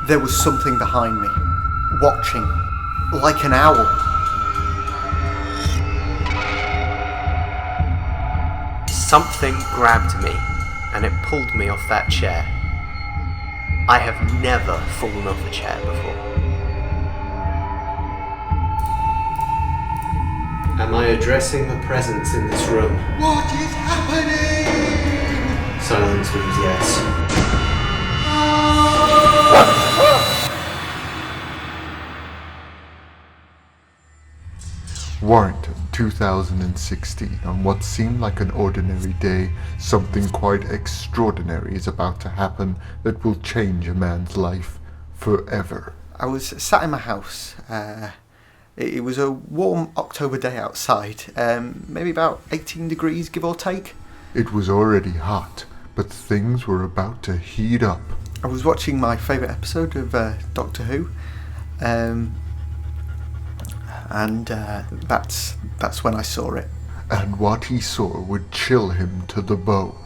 There was something behind me, watching, like an owl. Something grabbed me, and it pulled me off that chair. I have never fallen off a chair before. Am I addressing the presence in this room? What is happening? Silence means yes. Warrington, 2016. On what seemed like an ordinary day, something quite extraordinary is about to happen that will change a man's life forever. I was sat in my house. It was a warm October day outside, maybe about 18 degrees, give or take. It was already hot, but things were about to heat up. I was watching my favourite episode of Doctor Who, and that's when I saw it. And what he saw would chill him to the bone.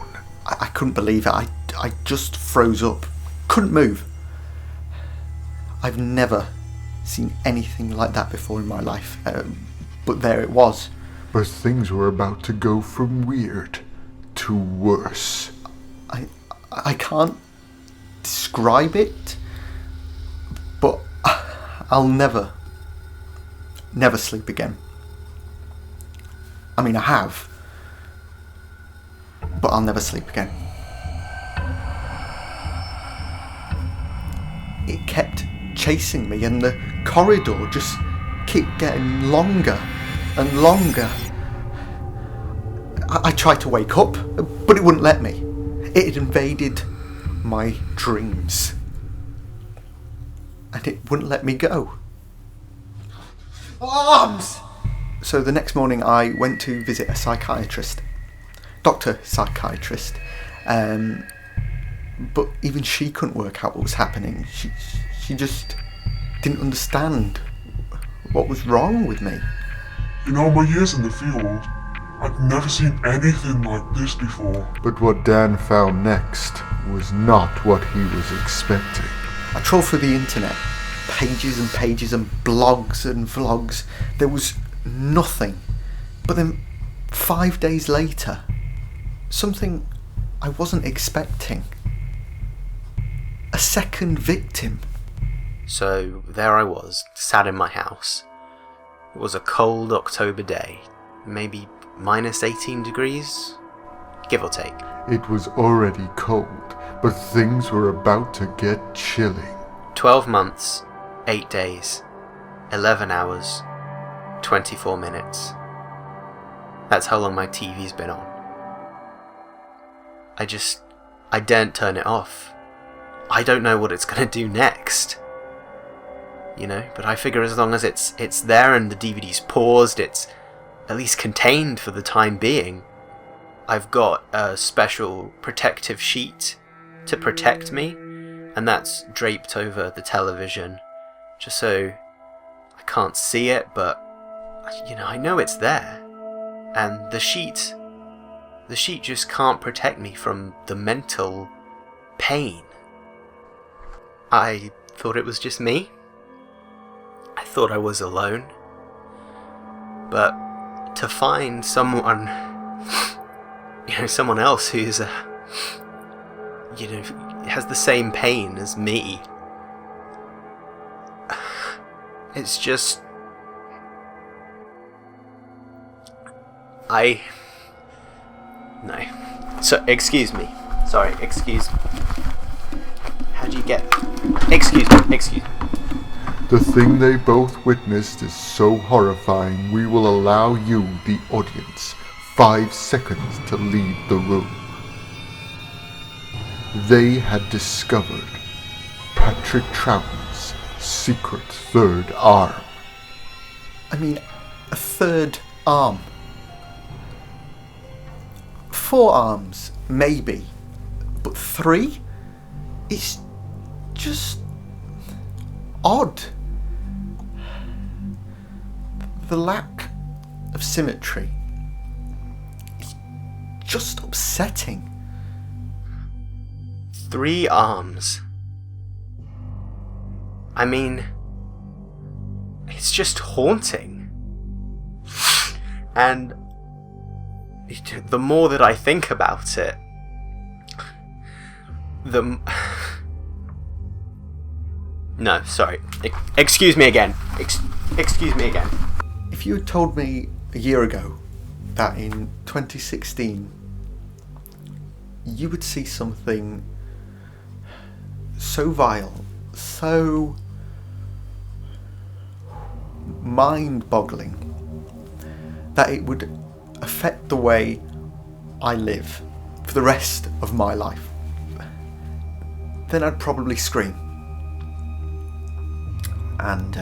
I couldn't believe it. I just froze up. Couldn't move. I've never seen anything like that before in my life, but there it was. But things were about to go from weird to worse. I can't describe it, but I'll never sleep again. I mean, I have, but I'll never sleep again. It kept chasing me, and the corridor just kept getting longer and longer. I tried to wake up, but it wouldn't let me. It had invaded my dreams, and it wouldn't let me go. Arms! So the next morning I went to visit a psychiatrist, doctor psychiatrist, but even she couldn't work out what was happening. She just didn't understand what was wrong with me. In all my years in the field, I've never seen anything like this before. But what Dan found next was not what he was expecting. I trawled through the internet, pages and pages and blogs and vlogs. There was nothing. But then 5 days later, something I wasn't expecting. A second victim. So there I was, sat in my house. It was a cold October day, maybe minus 18 degrees, give or take. It was already cold, but things were about to get chilling. 12 months, 8 days, 11 hours, 24 minutes. That's how long my TV's been on. I daren't turn it off. I don't know what it's gonna do next. You know, but I figure as long as it's there and the DVD's paused, it's at least contained for the time being. I've got a special protective sheet to protect me, and that's draped over the television, just so I can't see it, but, you know, I know it's there. And the sheet just can't protect me from the mental pain. I thought it was just me. I thought I was alone. But to find someone, someone else who's, has the same pain as me, it's just, no. So, excuse me. Sorry, excuse me. How do you get, excuse me. The thing they both witnessed is so horrifying, we will allow you, the audience, 5 seconds to leave the room. They had discovered Patrick Troughton's secret third arm. I mean, a third arm. 4 arms, maybe, but 3? It's just odd. The lack of symmetry is just upsetting. 3 arms. I mean, it's just haunting. And the more that I think about it, no, sorry. Excuse me again. Excuse me again. If you had told me a year ago that in 2016 you would see something so vile, so mind-boggling, that it would affect the way I live for the rest of my life, then I'd probably scream and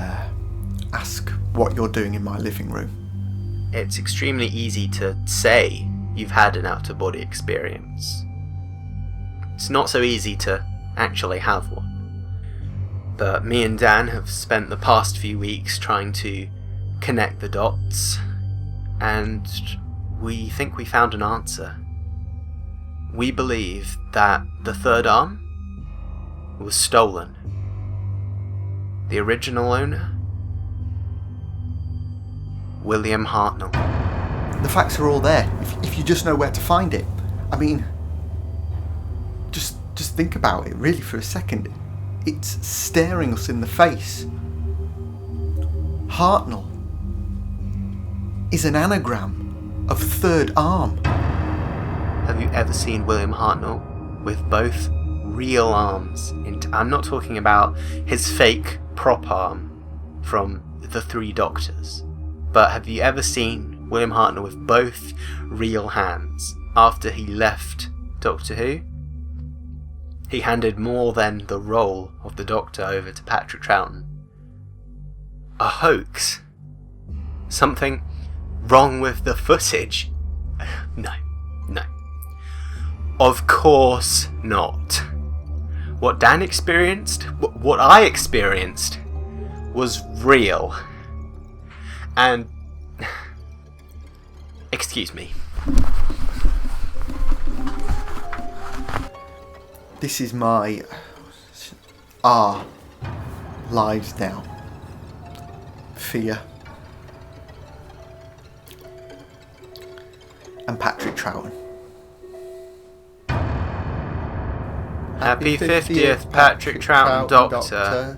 ask what you're doing in my living room. It's extremely easy to say you've had an out-of-body experience. It's not so easy to actually have one. But me and Dan have spent the past few weeks trying to connect the dots, and we think we found an answer. We believe that the third arm was stolen. The original owner, William Hartnell. The facts are all there, if you just know where to find it. I mean, just think about it really for a second. It's staring us in the face. Hartnell is an anagram of third arm. Have you ever seen William Hartnell with both real arms? I'm not talking about his fake prop arm from The Three Doctors, but have you ever seen William Hartnell with both real hands after he left Doctor Who? He handed more than the role of the Doctor over to Patrick Troughton. A hoax? Something wrong with the footage? No. Of course not. What Dan experienced, what I experienced, was real. And... excuse me. This is our lives now. Fear. And Patrick Troughton. Happy 50th, Patrick Troughton, Doctor.